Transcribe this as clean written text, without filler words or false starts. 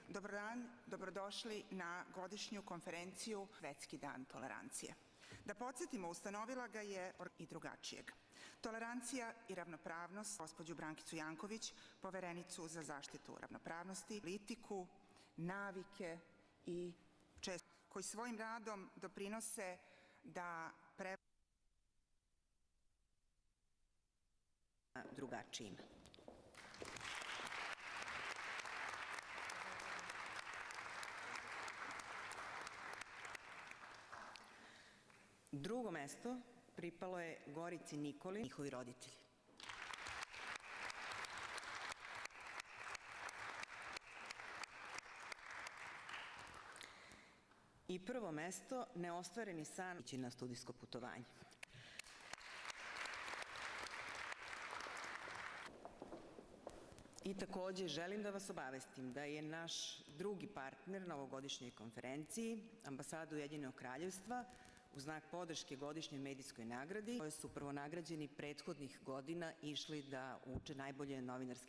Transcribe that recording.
Dobar dan, dobrodošli na godišnju konferenciju Svetski dan tolerancije. Da podsjetimo, ustanovila ga je i drugačijeg. Tolerancija i ravnopravnost, gospođu Brankicu Janković, poverenicu za zaštitu ravnopravnosti, politiku, navike i često koji svojim radom doprinose da drugačijim. Drugo mesto pripalo je Gorici Nikoli, njihovi roditelji. I prvo mesto, neostvareni san ići na studijsko putovanje. I takođe želim da vas obavestim da je naš drugi partner na ovogodišnjoj konferenciji, ambasada Ujedinjenog Kraljevstva, u znak podrške godišnjoj medijskoj nagradi, koje su prvonagrađeni prethodnih godina išli da uče najbolje novinarske